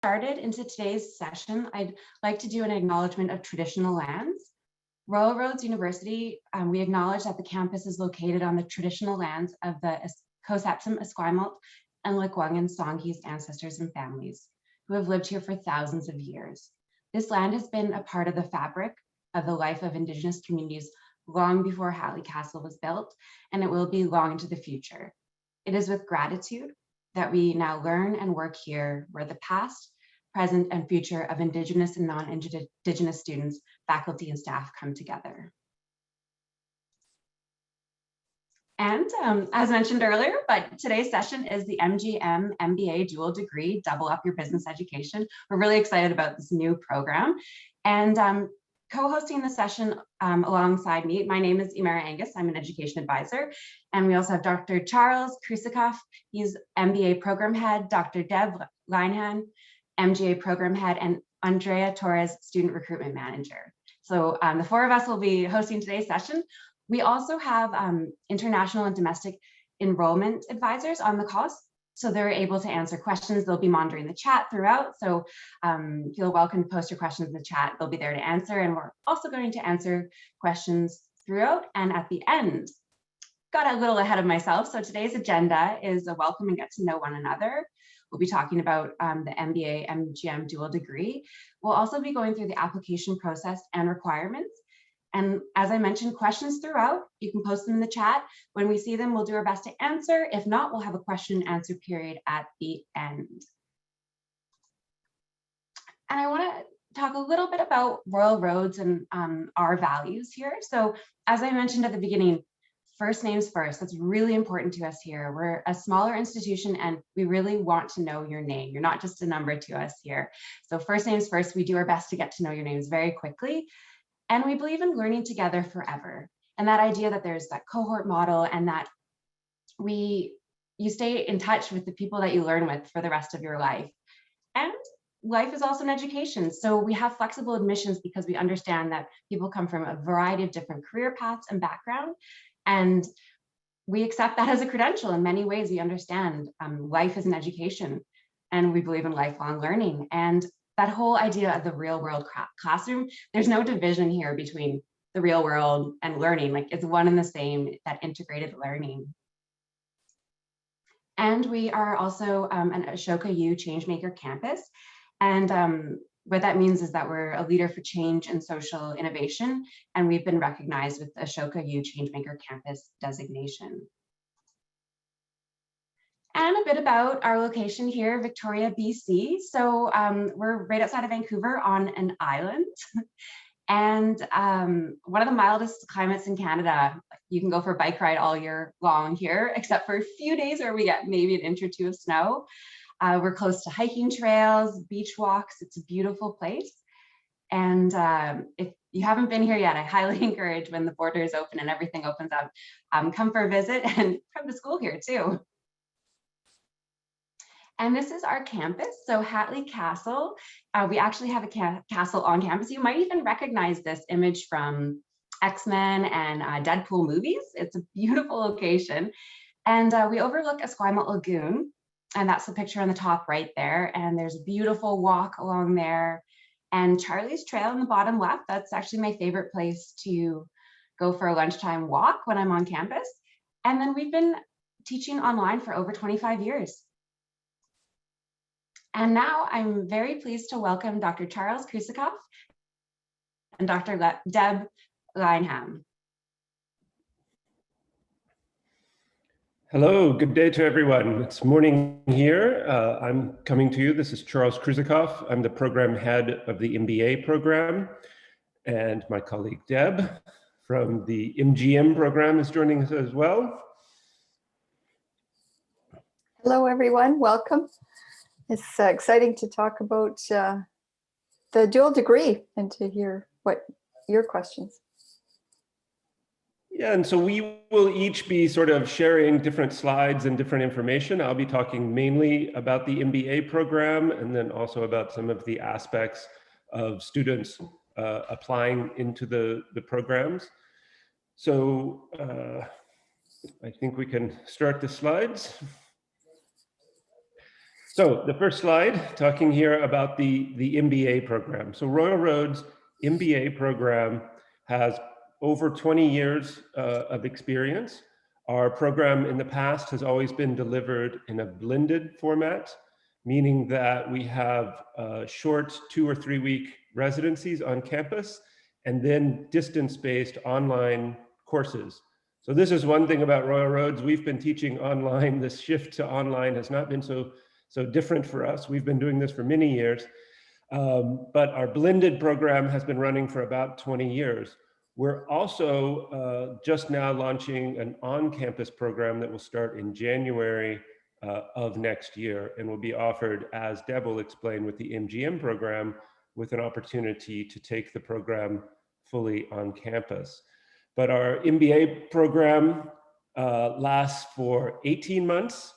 Started into today's session, I'd like to do an acknowledgement of traditional lands. Royal Roads University, we acknowledge that the campus is located on the traditional lands of the Cohetsam, Esquimalt, and Lekwungen Songhees ancestors and families who have lived here for thousands of years. This land has been a part of the fabric of the life of Indigenous communities long before Hatley Castle was built, and it will be long into the future. It is with gratitude that we now learn and work here where the past, present, and future of Indigenous and non-Indigenous students, faculty, and staff come together. And as mentioned earlier, but today's session is the Mgm MBA dual degree, double up your business education. We're really excited about this new program. And co-hosting the session alongside me, my name is Imara Angus. I'm an education advisor. And we also have Dr. Charles Krusikov. He's MBA program head, Dr. Deb Leinhan, MGA program head, and Andrea Torres, student recruitment manager. So the four of us will be hosting today's session. We also have international and domestic enrollment advisors on the call, so they're able to answer questions. They'll be monitoring the chat throughout, so feel welcome to post your questions in the chat. They'll be there to answer, and we're also going to answer questions throughout and at the end. Got a little ahead of myself, so today's agenda is a welcome and get to know one another. We'll be talking about the MBA MGM dual degree. We'll also be going through the application process and requirements. And as I mentioned, questions throughout, you can post them in the chat. When we see them, we'll do our best to answer. If not, we'll have a question and answer period at the end. And I want to talk a little bit about Royal Roads and our values here. So as I mentioned at the beginning, first names first, that's really important to us here. We're a smaller institution and we really want to know your name. You're not just a number to us here. So first names first, we do our best to get to know your names very quickly. And we believe in learning together forever. And that idea that there's that cohort model and that you stay in touch with the people that you learn with for the rest of your life. And life is also an education. So we have flexible admissions because we understand that people come from a variety of different career paths and background. And we accept that as a credential. In many ways, we understand life is an education and we believe in lifelong learning. And that whole idea of the real world classroom, there's no division here between the real world and learning. Like it's one and the same, that integrated learning. And we are also an Ashoka U Changemaker campus. And what that means is that we're a leader for change and social innovation. And we've been recognized with the Ashoka U Changemaker campus designation. And a bit about our location here, Victoria, BC. So we're right outside of Vancouver on an island. And one of the mildest climates in Canada. You can go for a bike ride all year long here, except for a few days where we get maybe an inch or two of snow. We're close to hiking trails, beach walks. It's a beautiful place. And if you haven't been here yet, I highly encourage when the borders open and everything opens up, come for a visit and come to school here too. And this is our campus, so Hatley Castle. We actually have a castle on campus. You might even recognize this image from X-Men and Deadpool movies. It's a beautiful location. And we overlook Esquimalt Lagoon, and that's the picture on the top right there. And there's a beautiful walk along there. And Charlie's Trail in the bottom left, that's actually my favorite place to go for a lunchtime walk when I'm on campus. And then we've been teaching online for over 25 years. And now I'm very pleased to welcome Dr. Charles Krusikov and Dr. Deb Leinhan. Hello, good day to everyone. It's morning here. I'm coming to you. This is Charles Krusikov. I'm the program head of the MBA program. And my colleague Deb from the Mgm program is joining us as well. Hello, everyone. Welcome. It's exciting to talk about the dual degree and to hear what your questions. Yeah, and so we will each be sort of sharing different slides and different information. I'll be talking mainly about the MBA program and then also about some of the aspects of students applying into the programs. So I think we can start the slides. So the first slide, talking here about the MBA program. So Royal Roads MBA program has over 20 years of experience. Our program in the past has always been delivered in a blended format, meaning that we have short 2 or 3 week residencies on campus and then distance-based online courses. So this is one thing about Royal Roads. We've been teaching online. This shift to online has not been so different for us. We've been doing this for many years, but our blended program has been running for about 20 years. We're also just now launching an on-campus program that will start in January of next year and will be offered, as Deb will explain, with the MGM program, with an opportunity to take the program fully on campus. But our MBA program lasts for 18 months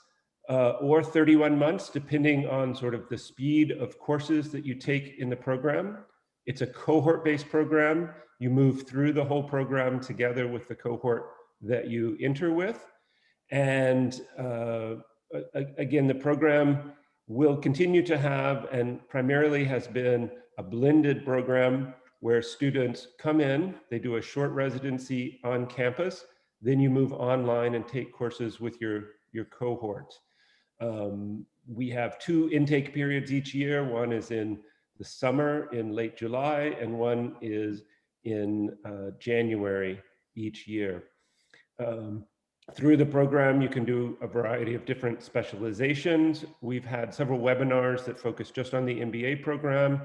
or 31 months, depending on sort of the speed of courses that you take in the program. It's a cohort-based program. You move through the whole program together with the cohort that you enter with. And again, the program will continue to have, and primarily has been, a blended program where students come in, they do a short residency on campus, then you move online and take courses with your cohort. We have 2 intake periods each year. One is in the summer in late July, and one is in January each year. Through the program, you can do a variety of different specializations. We've had several webinars that focus just on the MBA program,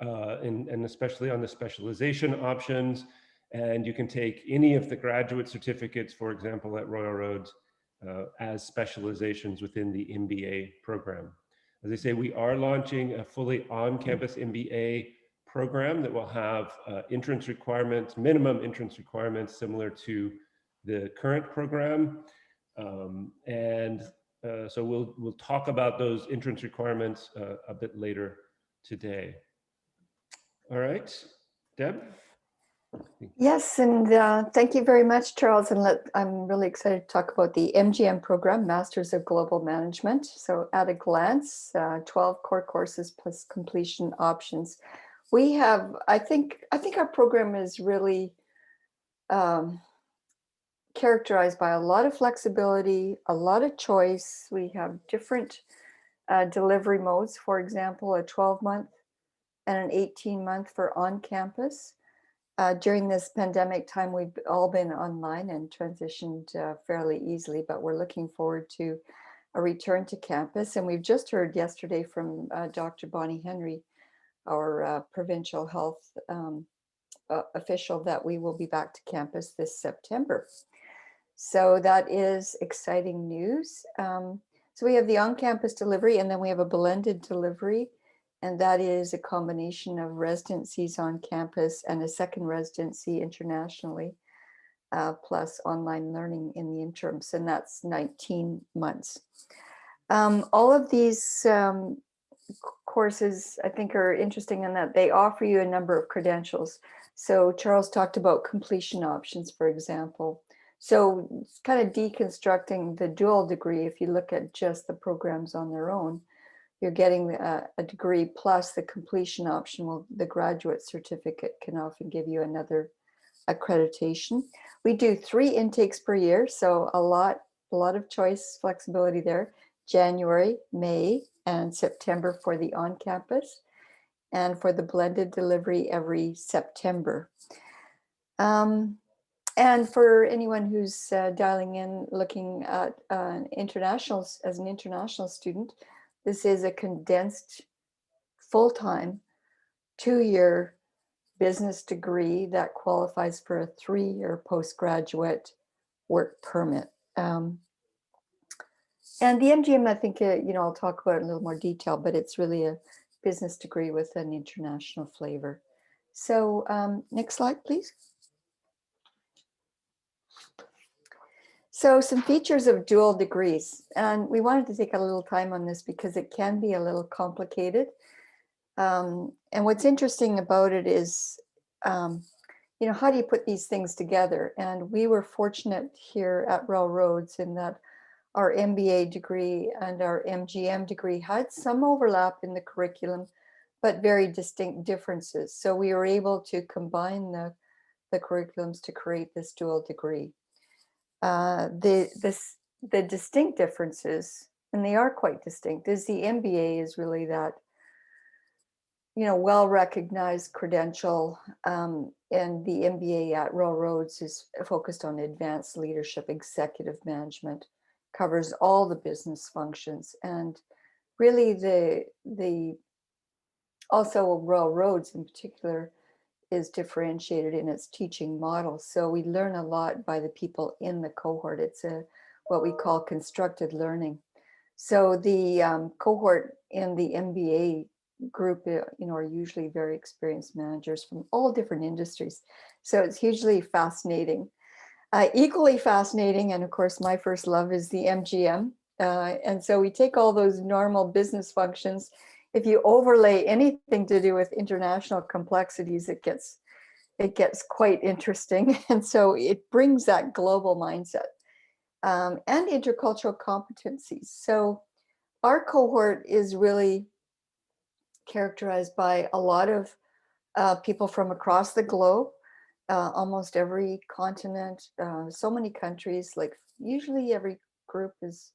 and especially on the specialization options. And you can take any of the graduate certificates, for example, at Royal Roads, as specializations within the MBA program. As I say, we are launching a fully on-campus MBA program that will have entrance requirements, minimum entrance requirements similar to the current program. So we'll talk about those entrance requirements a bit later today. All right, Deb? Yes, and thank you very much, Charles. And I'm really excited to talk about the MGM program, Masters of Global Management. So at a glance, 12 core courses plus completion options. We have, I think our program is really characterized by a lot of flexibility, a lot of choice. We have different delivery modes, for example, a 12-month and an 18-month for on-campus. During this pandemic time, we've all been online and transitioned fairly easily, but we're looking forward to a return to campus. And we've just heard yesterday from Dr. Bonnie Henry, our provincial health official, that we will be back to campus this September. So that is exciting news. So we have the on-campus delivery, and then we have a blended delivery. And that is a combination of residencies on campus and a second residency internationally, plus online learning in the interims, and that's 19 months. All of these courses, I think, are interesting in that they offer you a number of credentials. So Charles talked about completion options, for example. So it's kind of deconstructing the dual degree. If you look at just the programs on their own, you're getting a degree plus the completion option. Well, the graduate certificate can often give you another accreditation. We do 3 intakes per year, so a lot of choice, flexibility there. January, May, and September for the on-campus, and for the blended delivery every September. And for anyone who's dialing in, looking at internationals as an international student, this is a condensed, full-time, 2-year business degree that qualifies for a 3-year postgraduate work permit. And the MGM, I think, I'll talk about it in a little more detail, but it's really a business degree with an international flavor. So next slide, please. So some features of dual degrees, and we wanted to take a little time on this because it can be a little complicated. And what's interesting about it is, how do you put these things together? And we were fortunate here at Royal Roads in that our MBA degree and our MGM degree had some overlap in the curriculum, but very distinct differences. So we were able to combine the curriculums to create this dual degree. The distinct differences, and they are quite distinct, is the MBA is really that, you know, well-recognized credential, and the MBA at Rhodes is focused on advanced leadership, executive management, covers all the business functions, and really also Rhodes in particular is differentiated in its teaching model. So we learn a lot by the people in the cohort. It's what we call constructed learning. So the cohort in the MBA group, you know, are usually very experienced managers from all different industries. So it's hugely fascinating. Equally fascinating, and of course, my first love is the MGM. And so we take all those normal business functions. If you overlay anything to do with international complexities, it gets quite interesting. And so it brings that global mindset and intercultural competencies. So our cohort is really characterized by a lot of people from across the globe, almost every continent, so many countries, like usually every group is,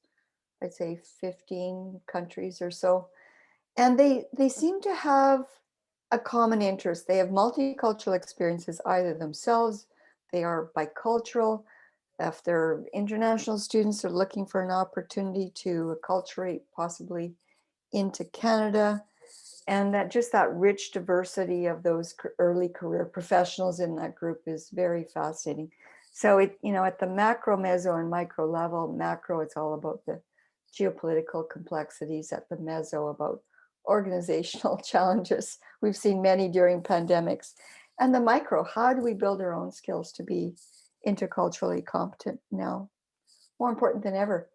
I'd say 15 countries or so. And they seem to have a common interest. They have multicultural experiences either themselves, they are bicultural. If they're international students, they're looking for an opportunity to acculturate possibly into Canada. And that just that rich diversity of those early career professionals in that group is very fascinating. So it, you know, at the macro, meso, and micro level, macro, it's all about the geopolitical complexities. At the meso, about organizational challenges. We've seen many during pandemics. And the micro, how do we build our own skills to be interculturally competent now? More important than ever.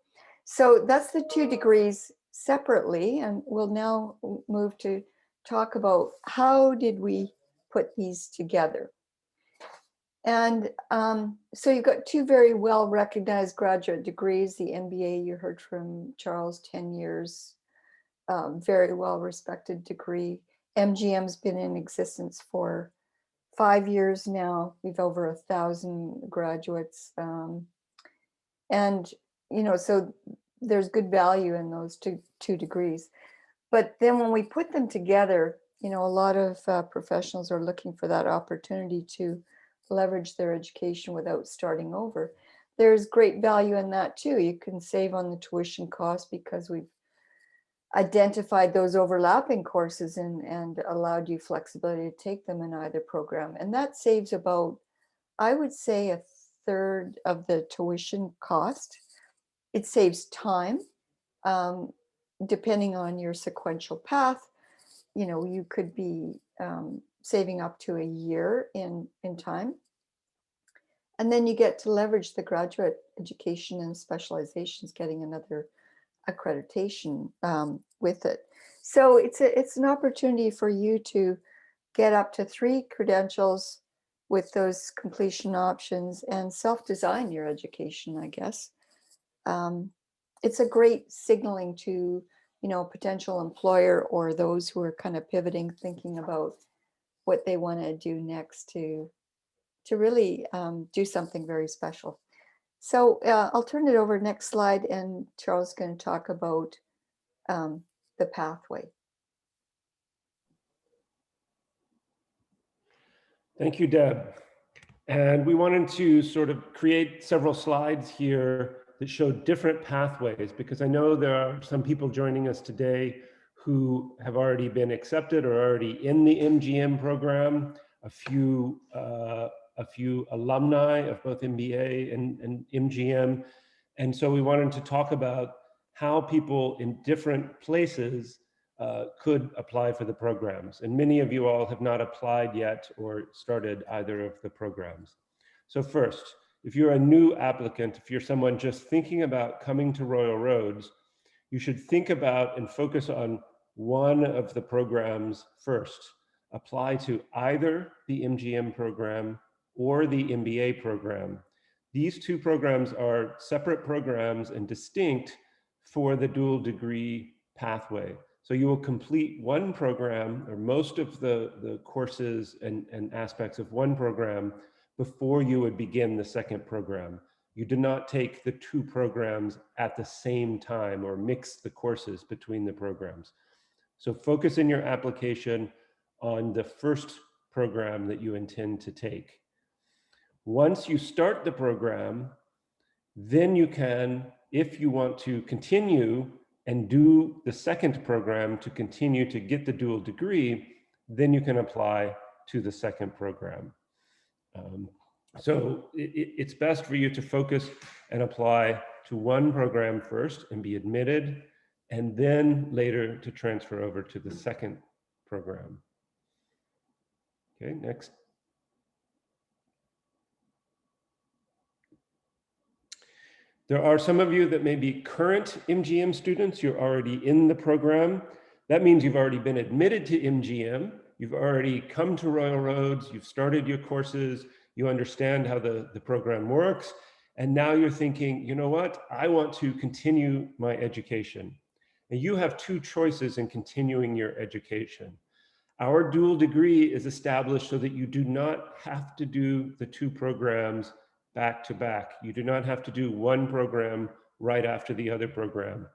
So that's the two degrees separately, and we'll now move to talk about how did we put these together. And so you've got two very well recognized graduate degrees. The MBA, you heard from Charles, 10 years, very well respected degree. MGM's been in existence for 5 years now. We've over 1,000 graduates. And, you know, so there's good value in those two degrees. But then when we put them together, you know, a lot of professionals are looking for that opportunity to leverage their education without starting over. There's great value in that too. You can save on the tuition cost because we've identified those overlapping courses and allowed you flexibility to take them in either program. And that saves about, I would say, 1/3 of the tuition cost. It saves time, depending on your sequential path. You know, you could be saving up to a year in time. And then you get to leverage the graduate education and specializations, getting another accreditation with it. So it's an opportunity for you to get up to 3 credentials with those completion options and self-design your education, I guess. It's a great signaling to, you know, potential employer or those who are kind of pivoting, thinking about what they want to do next to really do something very special. So I'll turn it over next slide, and Charles is going to talk about the pathway. Thank you, Deb. And we wanted to sort of create several slides here that show different pathways, because I know there are some people joining us today who have already been accepted or already in the MGM program, a few alumni of both MBA and MGM. And so we wanted to talk about how people in different places could apply for the programs. And many of you all have not applied yet or started either of the programs. So first, if you're a new applicant, if you're someone just thinking about coming to Royal Roads, you should think about and focus on one of the programs first. Apply to either the MGM program or the MBA program. These two programs are separate programs and distinct for the dual degree pathway. So you will complete one program or most of the courses and aspects of one program before you would begin the second program. You do not take the two programs at the same time or mix the courses between the programs. So focus in your application on the first program that you intend to take. Once you start the program, then you can, if you want to continue and do the second program to continue to get the dual degree, then you can apply to the second program. So it's best for you to focus and apply to one program first and be admitted, and then later to transfer over to the second program. Okay, next. There are some of you that may be current MGM students. You're already in the program. That means you've already been admitted to MGM. You've already come to Royal Roads. You've started your courses. You understand how the program works. And now you're thinking, you know what? I want to continue my education. And you have two choices in continuing your education. Our dual degree is established so that you do not have to do the two programs back to back. You do not have to do one program right after the other program.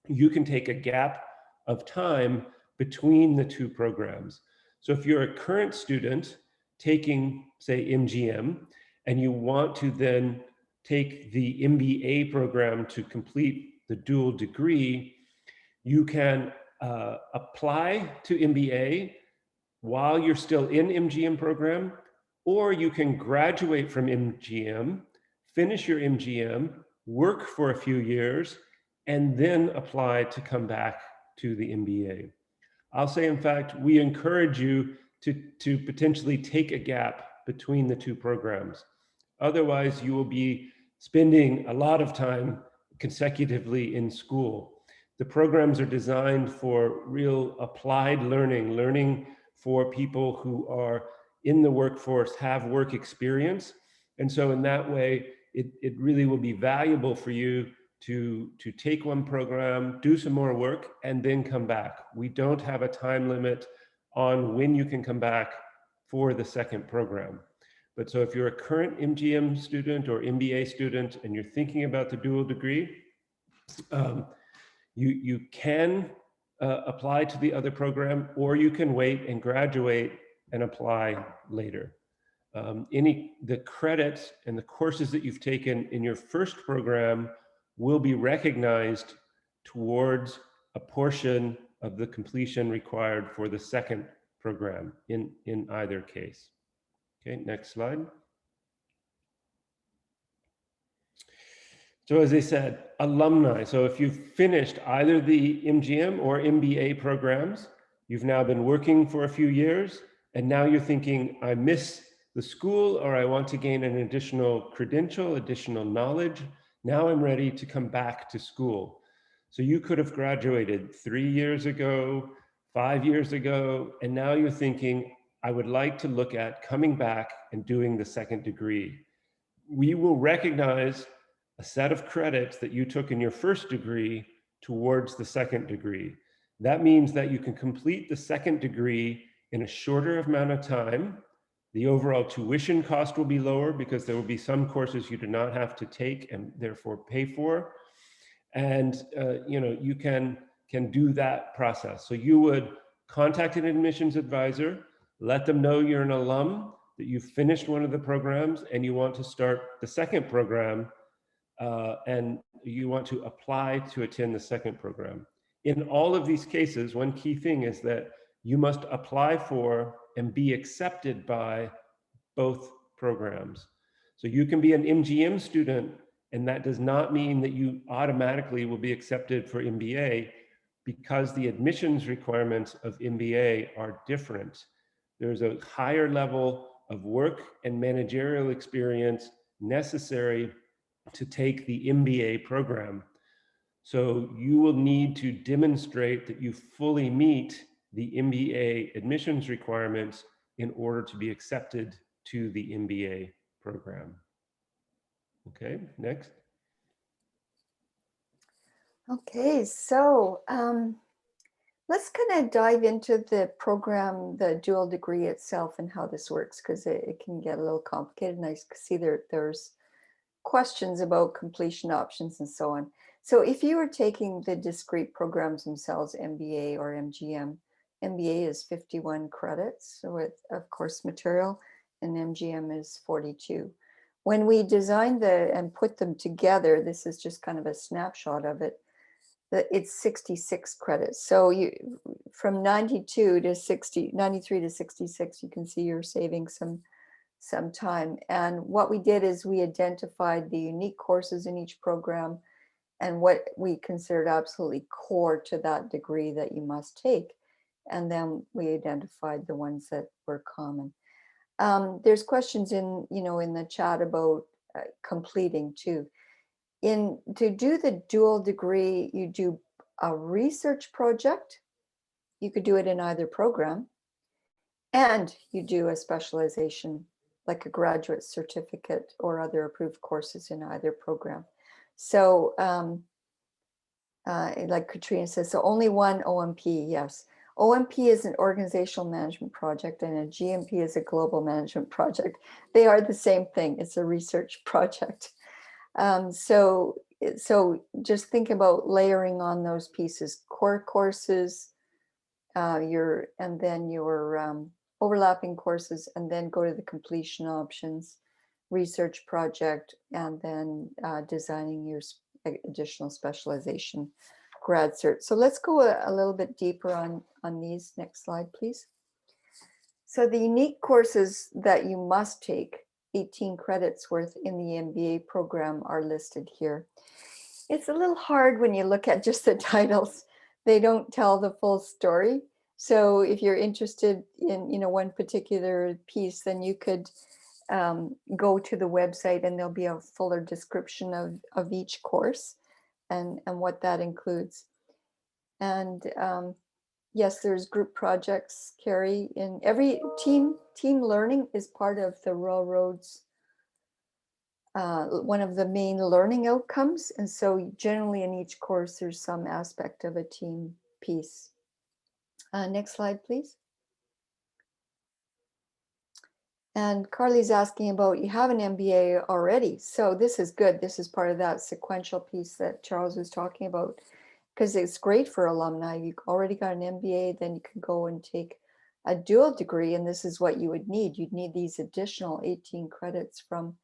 You can take a gap of time between the two programs. So if you're a current student taking, say, MGM, and you want to then take the MBA program to complete the dual degree, you can apply to MBA while you're still in MGM program, or you can graduate from MGM, finish your MGM, work for a few years, and then apply to come back to the MBA. I'll say, in fact, we encourage you to potentially take a gap between the two programs. Otherwise, you will be spending a lot of time consecutively in school. The programs are designed for real applied learning for people who are in the workforce, have work experience. And so in that way, it really will be valuable for you to take one program, do some more work, and then come back. We don't have a time limit on when you can come back for the second program. But so if you're a current MGM student or MBA student and you're thinking about the dual degree, you can apply to the other program, or you can wait and graduate and apply later. The credits and the courses that you've taken in your first program will be recognized towards a portion of the completion required for the second program in either case. Okay, next slide. So as I said, alumni. So if you've finished either the MGM or MBA programs, you've now been working for a few years, and now you're thinking, I miss the school, or I want to gain an additional credential, additional knowledge. Now I'm ready to come back to school. So you could have graduated 3 years ago, 5 years ago, and now you're thinking, I would like to look at coming back and doing the second degree. We will recognize a set of credits that you took in your first degree towards the second degree. That means that you can complete the second degree in a shorter amount of time. The overall tuition cost will be lower because there will be some courses you do not have to take and therefore pay for. And you can do that process. So you would contact an admissions advisor, let them know you're an alum, that you've finished one of the programs and you want to start the second program, and you want to apply to attend the second program. In all of these cases, one key thing is that you must apply for and be accepted by both programs. So you can be an MGM student, and that does not mean that you automatically will be accepted for MBA, because the admissions requirements of MBA are different. There's a higher level of work and managerial experience necessary to take the MBA program. So you will need to demonstrate that you fully meet the MBA admissions requirements in order to be accepted to the MBA program. Okay, next. Okay, so let's kind of dive into the program, the dual degree itself and how this works, because it can get a little complicated. And I see there's questions about completion options and so on. So if you were taking the discrete programs themselves, MBA or MGM, MBA is 51 credits with, of course, material, and MGM is 42. When we designed and put them together, this is just kind of a snapshot of it, that it's 66 credits. So you, from 92 to 60, 93 to 66, you can see you're saving some time. And what we did is we identified the unique courses in each program and what we considered absolutely core to that degree that you must take. And then we identified the ones that were common. There's questions in the chat about completing too. To do the dual degree, you do a research project. You could do it in either program, and you do a specialization like a graduate certificate or other approved courses in either program. So like Katrina says, so only one OMP, yes. OMP is an organizational management project and a GMP is a global management project. They are the same thing. It's a research project. So just think about layering on those pieces, core courses, and then your overlapping courses, and then go to the completion options, research project, and then designing your additional specialization grad cert. So let's go a little bit deeper on these. Next slide, please. So the unique courses that you must take, 18 credits worth in the MBA program, are listed here. It's a little hard when you look at just the titles. They don't tell the full story. So if you're interested in one particular piece, then you could go to the website and there'll be a fuller description of each course and what that includes. And yes, there's group projects, Carrie. In every team learning is part of the Rhodes, one of the main learning outcomes. And so generally in each course, there's some aspect of a team piece. Next slide, please. And Carly's asking about, you have an MBA already. So this is good. This is part of that sequential piece that Charles was talking about, because it's great for alumni. You've already got an MBA, then you can go and take a dual degree. And this is what you would need. You'd need these additional 18 credits from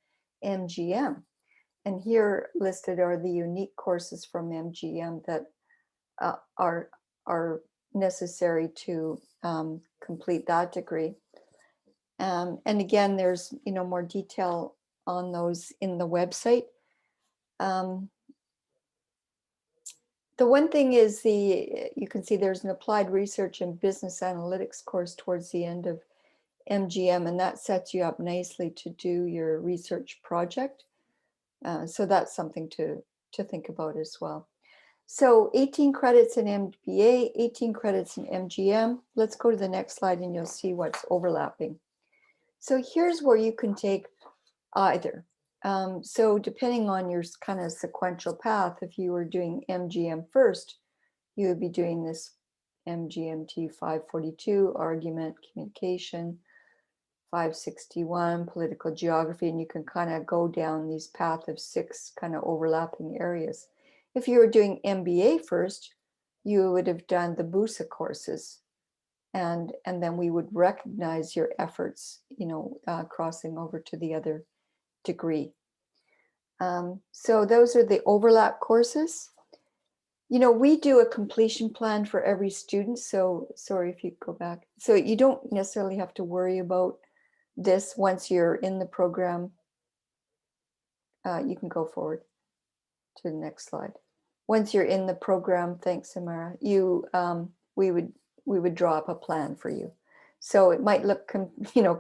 MGM. And here listed are the unique courses from MGM that are necessary to complete that degree. And again, there's more detail on those in the website. The one thing is you can see there's an applied research and business analytics course towards the end of MGM, and that sets you up nicely to do your research project. So that's something to think about as well. So 18 credits in MBA, 18 credits in MGM. Let's go to the next slide and you'll see what's overlapping. So here's where you can take either. So depending on your kind of sequential path, if you were doing MGM first, you would be doing this MGMT 542, argument, communication, 561, political geography, and you can kind of go down these path of 6 kind of overlapping areas. If you were doing MBA first, you would have done the BUSA courses, and then we would recognize your efforts, crossing over to the other degree. So those are the overlap courses. We do a completion plan for every student. So sorry if you go back. So you don't necessarily have to worry about this once you're in the program. You can go forward to the next slide. Once you're in the program, thanks, Samara, we would draw up a plan for you. So it might look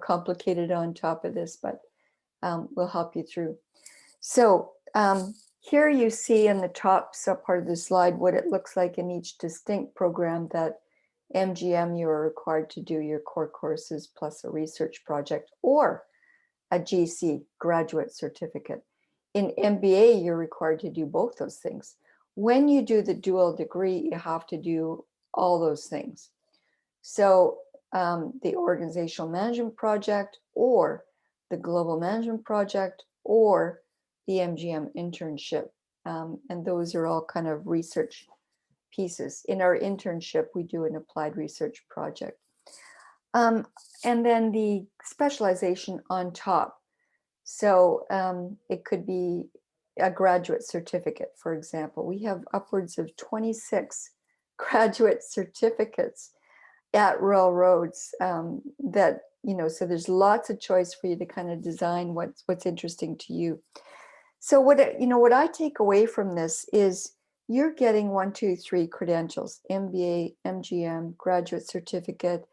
complicated on top of this, but we'll help you through. So here you see in the top subpart of the slide what it looks like in each distinct program that MGM you are required to do your core courses plus a research project or a GC, graduate certificate. In MBA, you're required to do both those things. When you do the dual degree, you have to do all those things. So the organizational management project, or the global management project, or the MGM internship. And those are all kind of research pieces. In our internship, we do an applied research project. And then the specialization on top. So it could be a graduate certificate, for example. We have upwards of 26 graduate certificates at Rhodes that, you know, so there's lots of choice for you to kind of design what's interesting to you. So what I take away from this is you're getting 1, 2, 3 credentials: MBA, MGM, graduate certificate,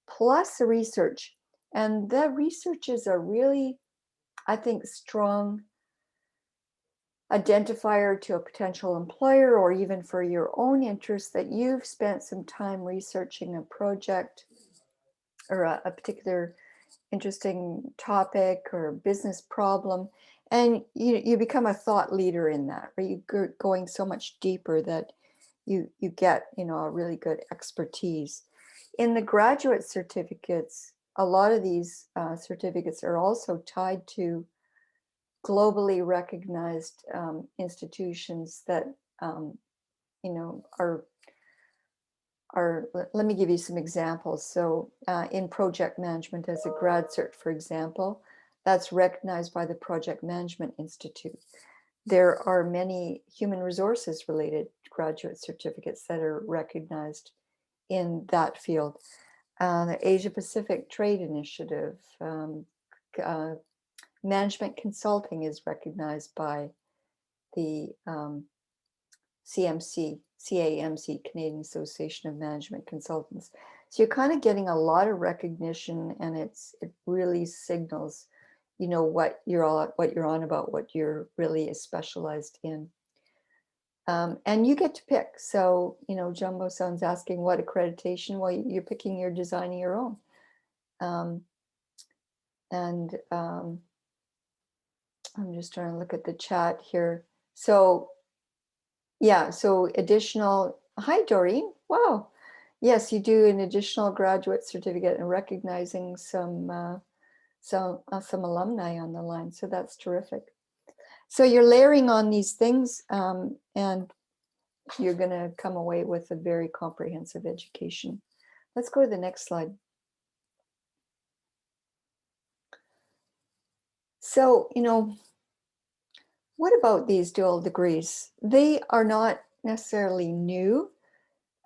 plus the research. And the research is a really, I think, strong identifier to a potential employer, or even for your own interest, that you've spent some time researching a project or a particular interesting topic or business problem, and you become a thought leader in that, or you're going so much deeper that you get, you know, a really good expertise. In the graduate certificates, a lot of these certificates are also tied to globally recognized institutions that you know are, let me give you some examples. So in project management, as a grad cert, for example, that's recognized by the Project Management Institute. There are many human resources related graduate certificates that are recognized in that field. The Asia Pacific Trade Initiative, management consulting is recognized by the CAMC, Canadian Association of Management Consultants. So you're kind of getting a lot of recognition, and it really signals, you know, what you're on about, what you're really specialized in. And you get to pick. So, you know, Jumbo-san's asking what accreditation. Well, you're picking, you're designing your own. I'm just trying to look at the chat here. So yeah, so additional, hi Doreen, wow. Yes, you do an additional graduate certificate and recognizing some alumni on the line. So that's terrific. So you're layering on these things, and you're gonna come away with a very comprehensive education. Let's go to the next slide. So, you know, what about these dual degrees? They are not necessarily new.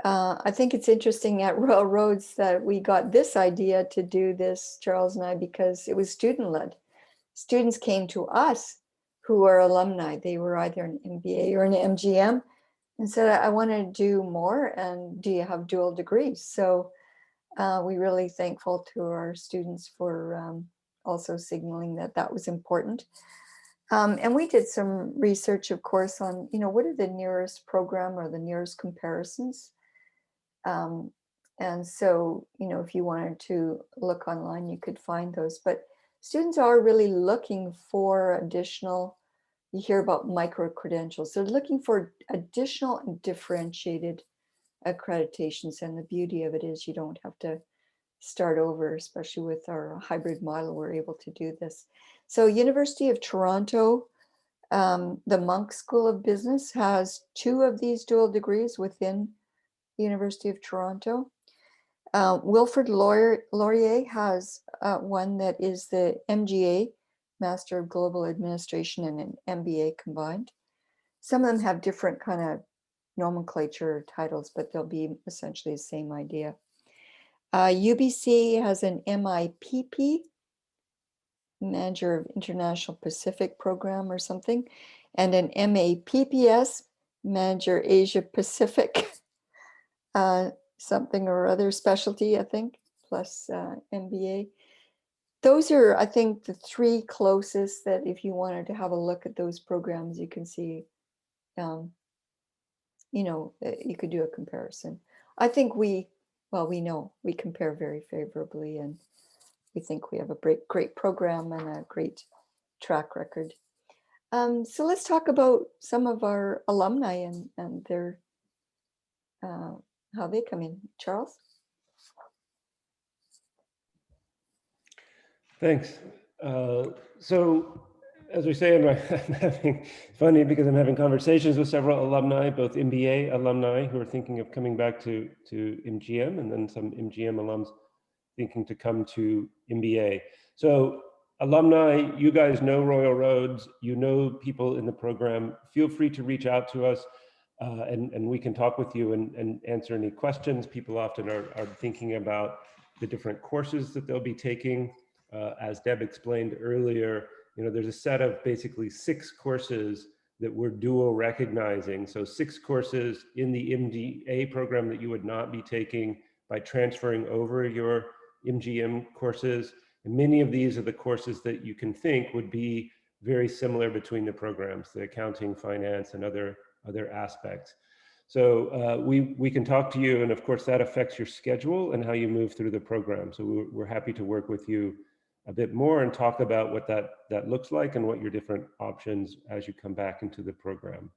I think it's interesting at Rhodes that we got this idea to do this, Charles and I, because it was student-led. Students came to us who are alumni. They were either an MBA or an MGM, and said, I want to do more, and do you have dual degrees? So we're really thankful to our students for also signaling that that was important. And we did some research, of course, on, you know, what are the nearest program or the nearest comparisons. And so, you know, if you wanted to look online, you could find those. But students are really looking for additional, you hear about micro-credentials. They're looking for additional and differentiated accreditations. And the beauty of it is you don't have to start over, especially with our hybrid model, we're able to do this. So University of Toronto, the Monk School of Business has 2 of these dual degrees within the University of Toronto. Wilfrid Laurier has one that is the MGA, Master of Global Administration, and an MBA combined. Some of them have different kind of nomenclature titles, but they'll be essentially the same idea. UBC has an MIPP, Manager of International Pacific Program or something, and an MAPPS, Manager Asia Pacific, something or other specialty, I think, plus MBA. Those are, I think, the 3 closest that if you wanted to have a look at those programs, you can see, you know, you could do a comparison. I think we know we compare very favorably, and we think we have a great program and a great track record. So let's talk about some of our alumni and their how they come in. Charles? Thanks. So as we say, I'm having funny because I'm having conversations with several alumni, both MBA alumni who are thinking of coming back to MGM, and then some MGM alums thinking to come to MBA. So alumni, you guys know Royal Roads, you know people in the program. Feel free to reach out to us and we can talk with you and answer any questions. People often are thinking about the different courses that they'll be taking. As Deb explained earlier, there's a set of basically 6 courses that we're dual recognizing. So 6 courses in the MBA program that you would not be taking by transferring over your MGM courses. And many of these are the courses that you can think would be very similar between the programs, the accounting, finance, and other aspects. So we can talk to you, and of course that affects your schedule and how you move through the program. So we're happy to work with you a bit more and talk about what that looks like and what your different options as you come back into the program.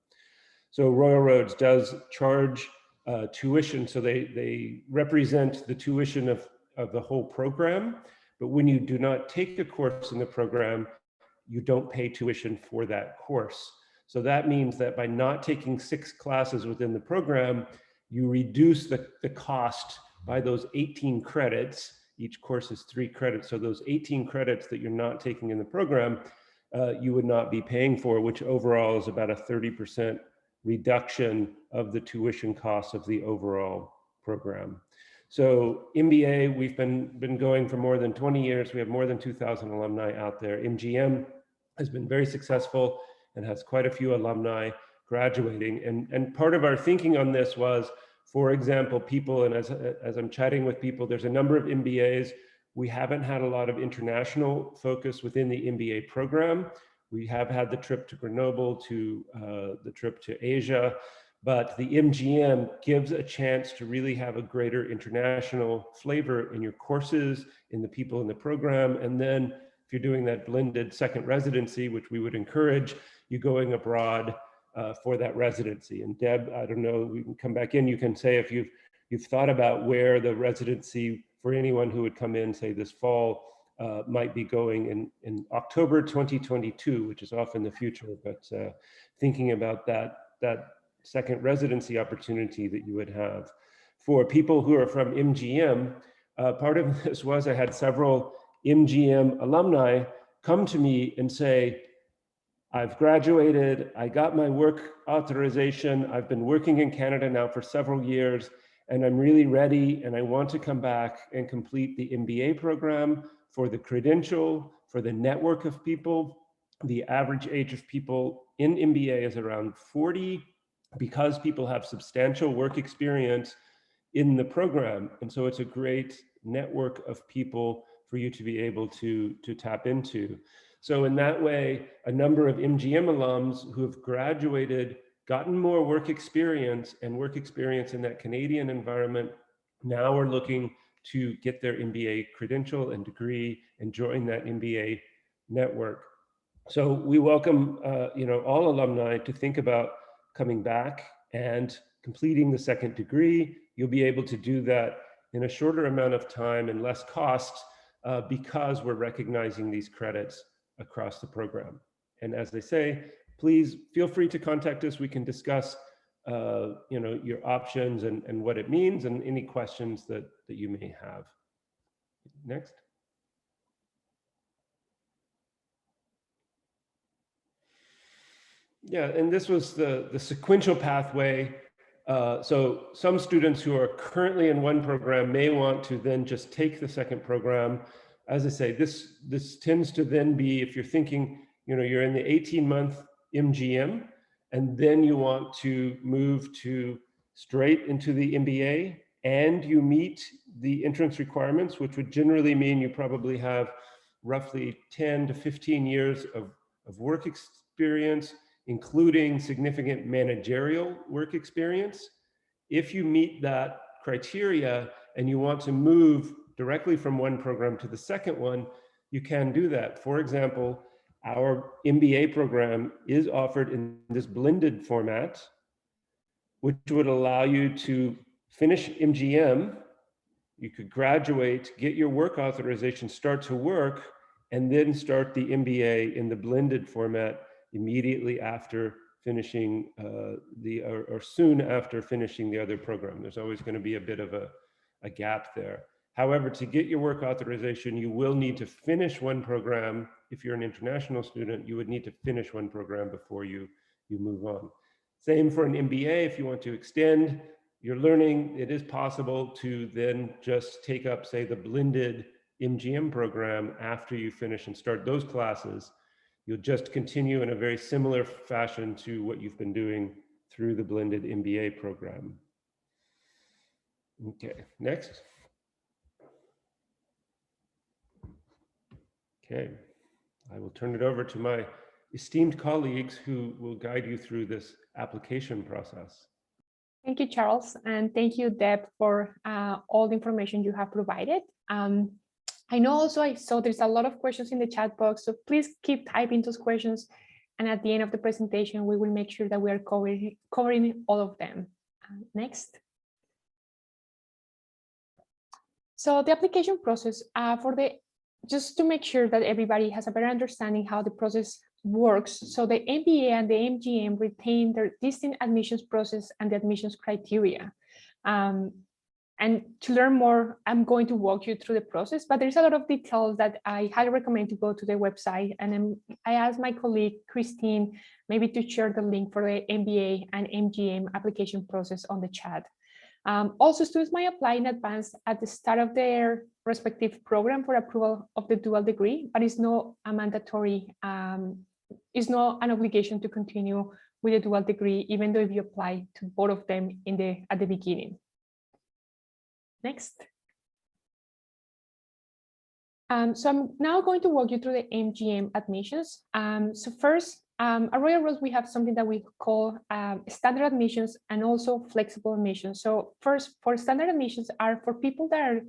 So Royal Roads does charge tuition, so they represent the tuition of the whole program, but when you do not take a course in the program, you don't pay tuition for that course. So that means that by not taking 6 classes within the program, you reduce the cost by those 18 credits. Each course is 3 credits. So those 18 credits that you're not taking in the program, you would not be paying for, which overall is about a 30% reduction of the tuition costs of the overall program. So MBA, we've been going for more than 20 years. We have more than 2,000 alumni out there. MGM has been very successful and has quite a few alumni graduating. And part of our thinking on this was, for example, people, and as I'm chatting with people, there's a number of MBAs. We haven't had a lot of international focus within the MBA program. We have had the trip to Grenoble, to the trip to Asia, but the MGM gives a chance to really have a greater international flavor in your courses, in the people in the program. And then if you're doing that blended second residency, which we would encourage, you going abroad for that residency. And Deb, I don't know, we can come back in. You can say if you've thought about where the residency for anyone who would come in, say this fall, might be going in October 2022, which is off in the future, but thinking about that second residency opportunity that you would have. For people who are from MGM, part of this was I had several MGM alumni come to me and say, I've graduated, I got my work authorization, I've been working in Canada now for several years, and I'm really ready, and I want to come back and complete the MBA program for the credential, for the network of people. The average age of people in MBA is around 40, because people have substantial work experience in the program. And so it's a great network of people for you to be able to tap into. So in that way, a number of MGM alums who have graduated, gotten more work experience and work experience in that Canadian environment, now are looking to get their MBA credential and degree and join that MBA network. So we welcome all alumni to think about coming back and completing the second degree. You'll be able to do that in a shorter amount of time and less cost because we're recognizing these credits across the program. And as they say, please feel free to contact us. We can discuss your options and what it means and any questions that you may have. Next. Yeah, and this was the sequential pathway. So some students who are currently in one program may want to then just take the second program. As I say, this tends to then be, if you're thinking, you're in the 18-month MGM, and then you want to move to straight into the MBA, and you meet the entrance requirements, which would generally mean you probably have roughly 10 to 15 years of work experience, including significant managerial work experience. If you meet that criteria and you want to move directly from one program to the second one, you can do that. For example, Our MBA program is offered in this blended format, which would allow you to finish MGM. You could graduate, get your work authorization, start to work, and then start the MBA in the blended format immediately after finishing or soon after finishing the other program. There's always going to be a bit of a gap there. However, to get your work authorization, you will need to finish one program. If you're an international student, you would need to finish one program before you move on. Same for an MBA. If you want to extend your learning, it is possible to then just take up, say, the blended MGM program after you finish and start those classes. You'll just continue in a very similar fashion to what you've been doing through the blended MBA program. Okay, next. Okay, I will turn it over to my esteemed colleagues who will guide you through this application process. Thank you, Charles, and thank you, Deb, for all the information you have provided. I know also I saw there's a lot of questions in the chat box, so please keep typing those questions. And at the end of the presentation, we will make sure that we are covering all of them. Next. So the application process just to make sure that everybody has a better understanding how the process works. So the MBA and the MGM retain their distinct admissions process and the admissions criteria. And to learn more, I'm going to walk you through the process, but there's a lot of details that I highly recommend to go to the website. And I asked my colleague, Christine, maybe to share the link for the MBA and MGM application process on the chat. Also, students might apply in advance at the start of their respective program for approval of the dual degree, but it's not a mandatory, it's not an obligation to continue with the dual degree, even though if you apply to both of them at the beginning. Next. So I'm now going to walk you through the MGM admissions. So first, at Royal Rhodes, we have something that we call standard admissions and also flexible admissions. So first, for standard admissions are for people that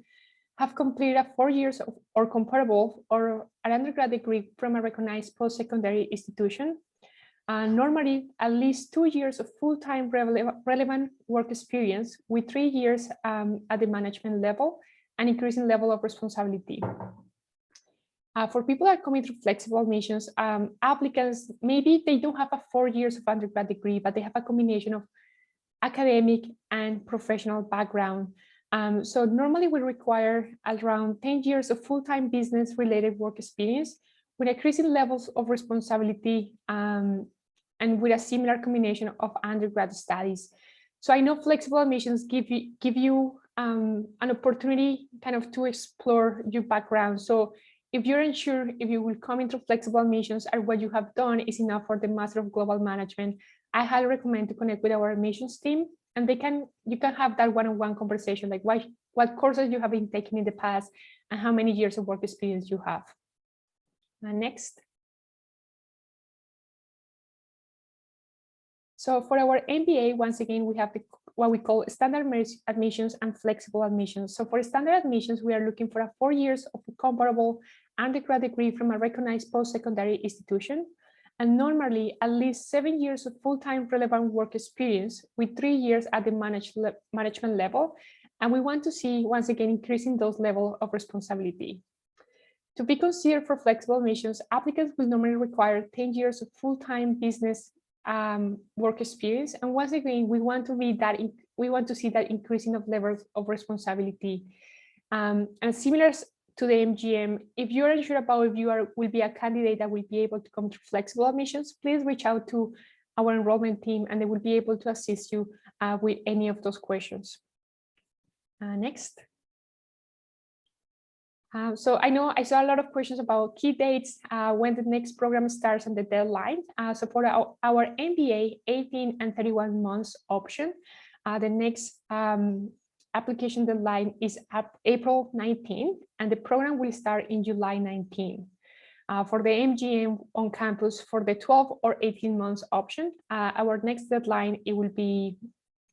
have completed 4 years or comparable or an undergrad degree from a recognized post-secondary institution. Normally, at least 2 years of full-time relevant work experience with 3 years at the management level and increasing level of responsibility. For people that are coming through flexible admissions, applicants, maybe they don't have 4 years of undergrad degree, but they have a combination of academic and professional background. So normally we require around 10 years of full-time business-related work experience with increasing levels of responsibility and with a similar combination of undergrad studies. So I know flexible admissions give you an opportunity kind of to explore your background. So if you're unsure if you will come into flexible admissions or what you have done is enough for the Master of Global Management, I highly recommend to connect with our admissions team, and you can have that one-on-one conversation, like what courses you have been taking in the past and how many years of work experience you have. Next. So for our MBA, once again, we have what we call standard admissions and flexible admissions. So for standard admissions, we are looking for 4 years of a comparable undergrad degree from a recognized post-secondary institution, and normally at least 7 years of full-time relevant work experience with 3 years at the management level. And we want to see, once again, increasing those levels of responsibility. To be considered for flexible admissions, applicants will normally require 10 years of full-time business work experience, and once again we want to see that increasing of levels of responsibility. And similar to the MGM, if you're unsure about if you will be a candidate that will be able to come to flexible admissions, please reach out to our enrollment team and they will be able to assist you with any of those questions. Next. So I know I saw a lot of questions about key dates, when the next program starts and the deadline. So for our MBA 18 and 31 months option, the next application deadline is April 19, and the program will start in July 19. For the MGM on campus, for the 12 or 18 months option, our next deadline, it will be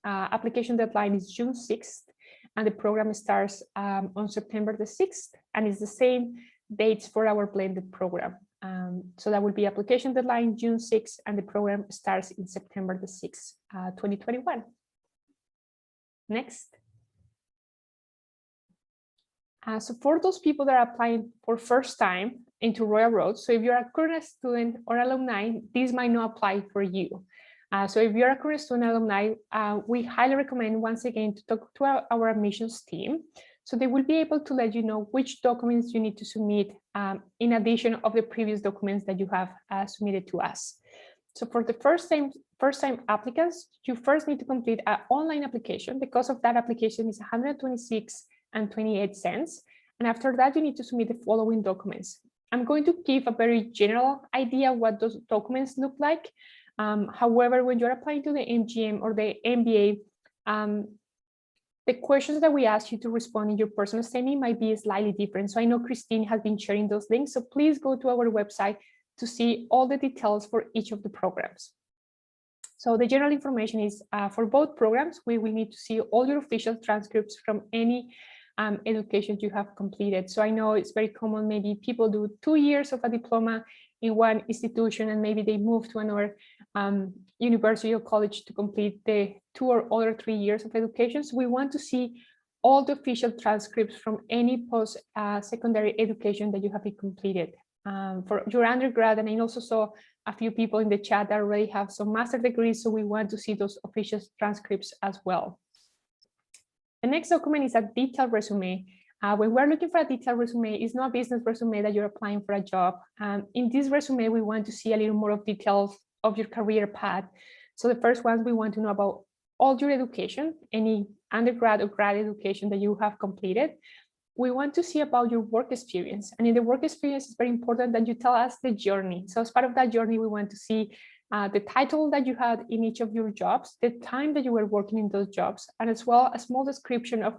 application deadline is June 6th. And the program starts on September the 6th, and it's the same dates for our blended program. So that will be application deadline June 6th, and the program starts in September the 6th, 2021. Next. So for those people that are applying for first time into Royal Rhodes, so if you're a current student or alumni, this might not apply for you. So if you're a current student alumni, we highly recommend once again to talk to our admissions team. So they will be able to let you know which documents you need to submit in addition of the previous documents that you have submitted to us. So for the first time applicants, you first need to complete an online application. The cost of that application is $126.28. And after that, you need to submit the following documents. I'm going to give a very general idea what those documents look like. However, when you're applying to the MGM or the MBA, the questions that we ask you to respond in your personal statement might be slightly different. So I know Christine has been sharing those links. So please go to our website to see all the details for each of the programs. So the general information is for both programs, we will need to see all your official transcripts from any education you have completed. So I know it's very common, maybe people do 2 years of a diploma in one institution and maybe they move to another university or college to complete the 2 or other 3 years of education. So we want to see all the official transcripts from any post-secondary education that you have completed. For your undergrad, and I also saw a few people in the chat that already have some master degrees, so we want to see those official transcripts as well. The next document is a detailed resume. When we're looking for a detailed resume, it's not a business resume that you're applying for a job. In this resume, we want to see a little more of details of your career path. So the first one, we want to know about all your education, any undergrad or grad education that you have completed. We want to see about your work experience. And in the work experience, it's very important that you tell us the journey. So as part of that journey, we want to see the title that you had in each of your jobs, the time that you were working in those jobs, and as well a small description of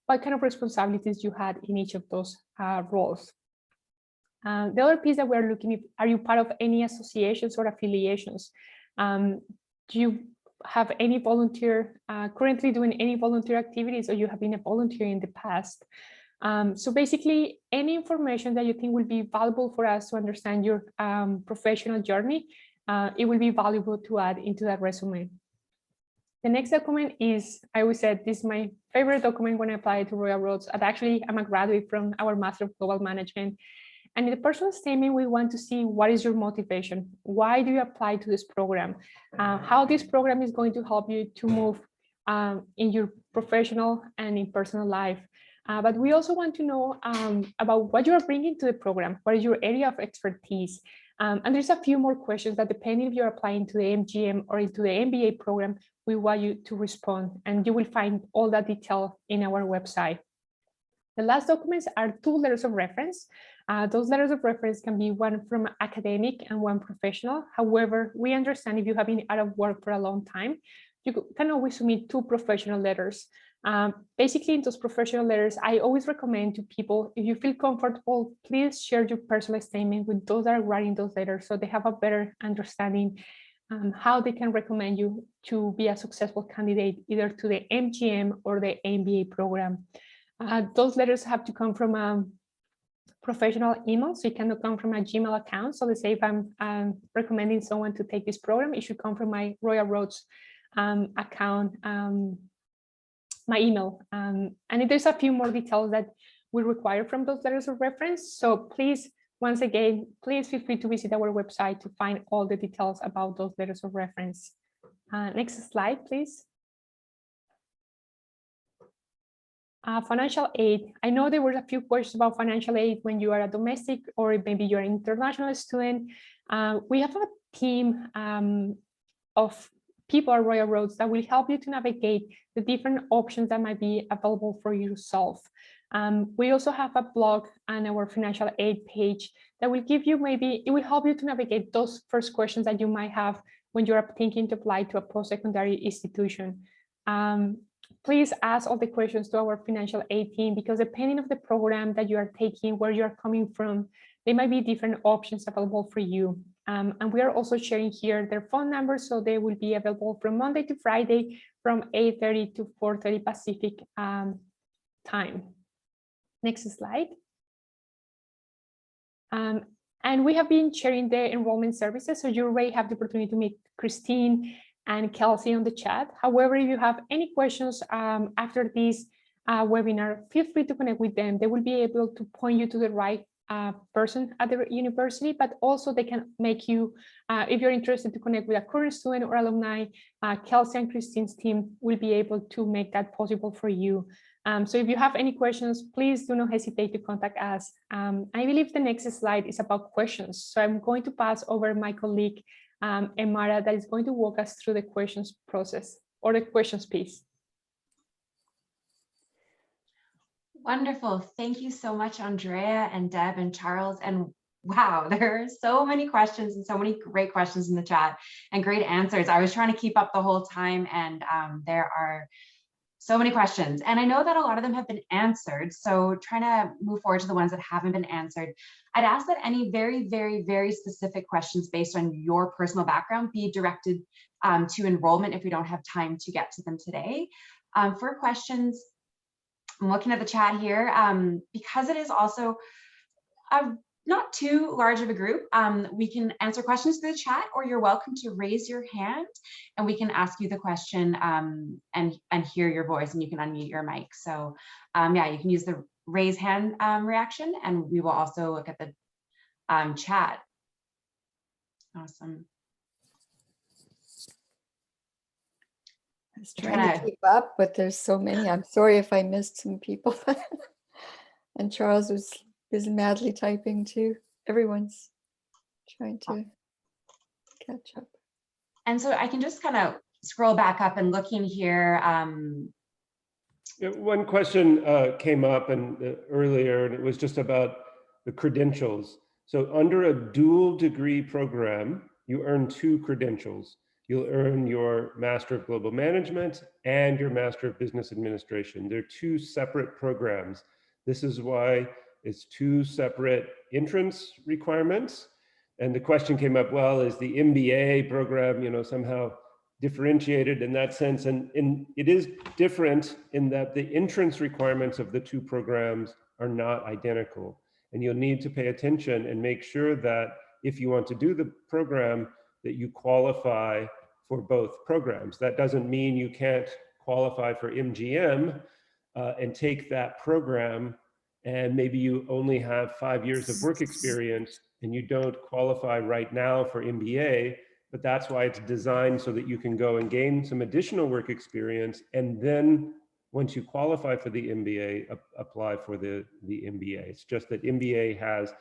what kind of responsibilities you had in each of those roles. The other piece that we're looking at, are you part of any associations or affiliations? Do you have any volunteer, currently doing any volunteer activities, or you have been a volunteer in the past? So basically, any information that you think will be valuable for us to understand your professional journey, it will be valuable to add into that resume. The next document is, I always said, this is my favorite document when I apply to Royal Rhodes. And actually, I'm a graduate from our Master of Global Management. And in the personal statement, we want to see what is your motivation? Why do you apply to this program? How this program is going to help you to move in your professional and in personal life. But we also want to know about what you are bringing to the program. What is your area of expertise? And there's a few more questions that depending if you're applying to the MGM or into the MBA program, we want you to respond. And you will find all that detail in our website. The last documents are 2 letters of reference. Those letters of reference can be one from academic and one professional. However, we understand if you have been out of work for a long time, you can always submit 2 professional letters. Basically, in those professional letters, I always recommend to people, if you feel comfortable, please share your personal statement with those that are writing those letters so they have a better understanding how they can recommend you to be a successful candidate either to the MGM or the MBA program. Those letters have to come from a professional email, so it cannot come from a Gmail account. So let's say if I'm recommending someone to take this program, it should come from my Royal Rhodes account, my email. And there's a few more details that we require from those letters of reference. So please, once again, please feel free to visit our website to find all the details about those letters of reference. Next slide, please. Financial aid. I know there were a few questions about financial aid when you are a domestic or maybe you're an international student. We have a team of people at Royal Rhodes that will help you to navigate the different options that might be available for yourself. We also have a blog on our financial aid page that will give you it will help you to navigate those first questions that you might have when you're thinking to apply to a post-secondary institution. Please ask all the questions to our financial aid team because depending on the program that you are taking, where you're coming from, there might be different options available for you. And we are also sharing here their phone numbers, so they will be available from Monday to Friday from 8:30 to 4:30 Pacific time. Next slide. And we have been sharing the enrollment services, so you already have the opportunity to meet Christine and Kelsey on the chat. However, if you have any questions after this webinar, feel free to connect with them. They will be able to point you to the right person at the university, but also they can make you, if you're interested to connect with a current student or alumni, Kelsey and Christine's team will be able to make that possible for you. So if you have any questions, please do not hesitate to contact us. I believe the next slide is about questions. So I'm going to pass over my colleague, Emara, that is going to walk us through the questions process or the questions piece. Wonderful. Thank you so much, Andrea and Deb and Charles. And wow, there are so many questions and so many great questions in the chat and great answers. I was trying to keep up the whole time, and there are so many questions. And I know that a lot of them have been answered. So trying to move forward to the ones that haven't been answered, I'd ask that any very, very, very specific questions based on your personal background be directed to enrollment if we don't have time to get to them today. For questions, I'm looking at the chat here, because it is also not too large of a group, we can answer questions through the chat, or you're welcome to raise your hand and we can ask you the question and hear your voice, and you can unmute your mic. So yeah, you can use the raise hand reaction, and we will also look at the chat. Awesome. I was trying to keep up, but there's so many. I'm sorry if I missed some people. And Charles was madly typing too. Everyone's trying to catch up. And so I can just kind of scroll back up and looking here. Yeah, one question came up earlier, and it was just about the credentials. So under a dual degree program, you earn 2 credentials. You'll earn your Master of Global Management and your Master of Business Administration. They're 2 separate programs. This is why it's 2 separate entrance requirements. And the question came up, well, is the MBA program, somehow differentiated in that sense? And it is different in that the entrance requirements of the 2 programs are not identical. And you'll need to pay attention and make sure that if you want to do the program, that you qualify for both programs. That doesn't mean you can't qualify for MGM and take that program, and maybe you only have 5 years of work experience and you don't qualify right now for MBA, but that's why it's designed so that you can go and gain some additional work experience, and then once you qualify for the MBA, apply for the MBA. It's just that MBA has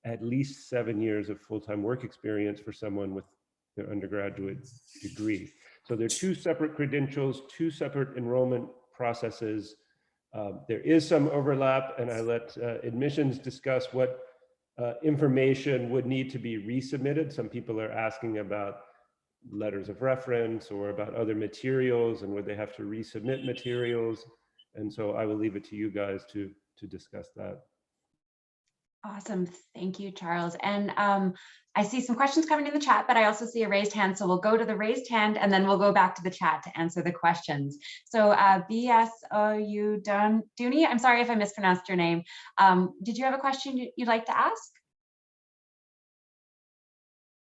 at least 7 years of full-time work experience for someone with their undergraduate degree. So they're 2 separate credentials, 2 separate enrollment processes. There is some overlap, and I let admissions discuss what information would need to be resubmitted. Some people are asking about letters of reference or about other materials, and would they have to resubmit materials. And so I will leave it to you guys to discuss that. Awesome. Thank you, Charles. And I see some questions coming in the chat, but I also see a raised hand. So we'll go to the raised hand and then we'll go back to the chat to answer the questions. So BSOU Dooney, I'm sorry if I mispronounced your name. Did you have a question you'd like to ask?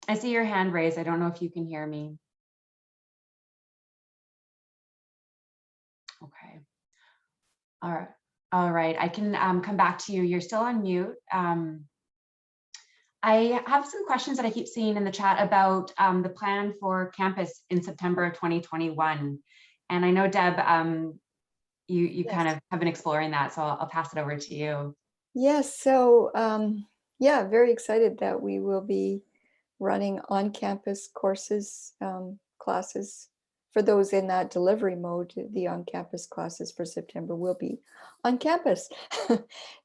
I see your hand raised. I don't know if you can hear me. Okay. All right. All right, I can come back to you. You're still on mute. I have some questions that I keep seeing in the chat about the plan for campus in September of 2021. And I know, Deb, you yes. kind of have been exploring that, so I'll pass it over to you. Yes, so yeah, very excited that we will be running on-campus courses, classes. For those in that delivery mode, the on-campus classes for September will be on campus.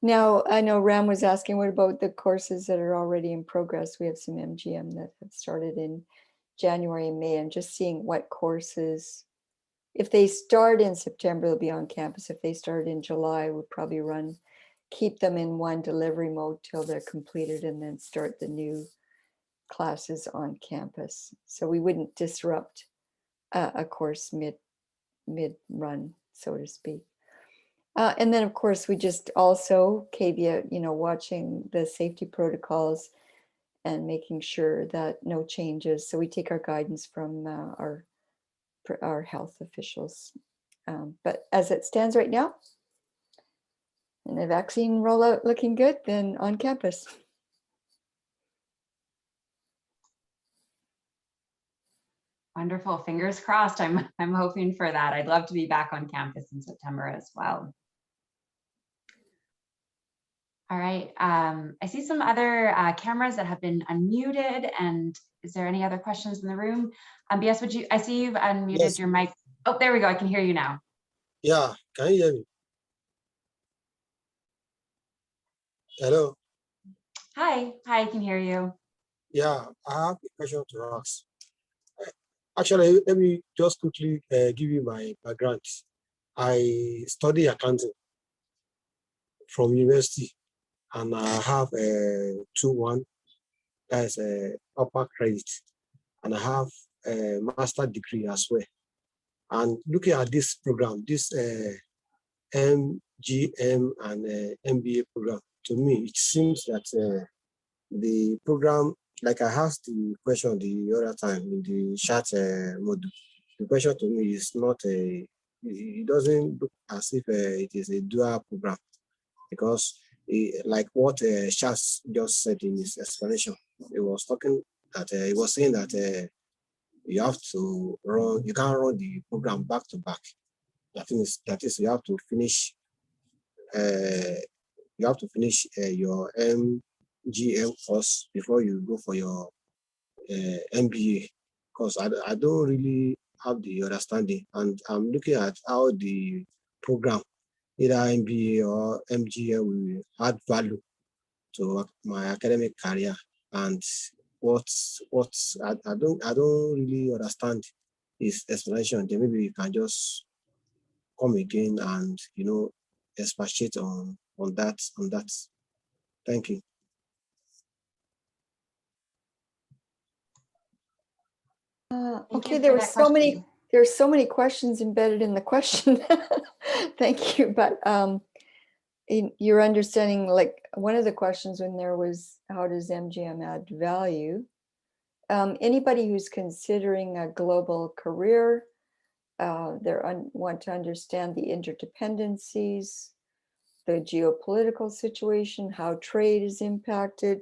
Now, I know Ram was asking, what about the courses that are already in progress? We have some MGM that have started in January and May, and just seeing what courses, if they start in September, they'll be on campus. If they start in July, we'll probably keep them in one delivery mode till they're completed and then start the new classes on campus. So we wouldn't disrupt a course mid-run, so to speak. And then, of course, we just also caveat, watching the safety protocols and making sure that no changes. So we take our guidance from our health officials. But as it stands right now, and the vaccine rollout looking good, then on campus. Wonderful. Fingers crossed. I'm hoping for that. I'd love to be back on campus in September as well. All right. I see some other cameras that have been unmuted. And is there any other questions in the room? BS, would you? I see you've unmuted your mic. Oh, there we go. I can hear you now. Yeah, can you hear me? Hello. Hi. Hi. I can hear you. Yeah, I have a question to ask. Actually, let me just quickly give you my background. I study accounting from university, and I have a 2-1, that's a upper credit, and I have a master's degree as well. And looking at this program, this Mgm and MBA program, to me, it seems that the program, like I asked the question the other time in the chat module, the question to me is not it doesn't look as if it is a dual program, because like what Shaz just said in his explanation, he was talking that he was saying that you have to run, you can't run the program back to back. That is you have to finish your Mgm course before you go for your MBA. Because I don't really have the understanding, and I'm looking at how the program, either MBA or Mgm, will add value to my academic career. And I don't really understand his explanation. Then maybe you can just come again and expatiate on that. Thank you. Okay, there were so many questions embedded in the question. Thank you. But in your understanding, like one of the questions when there was, how does Mgm add value? Anybody who's considering a global career, want to understand the interdependencies, the geopolitical situation, how trade is impacted.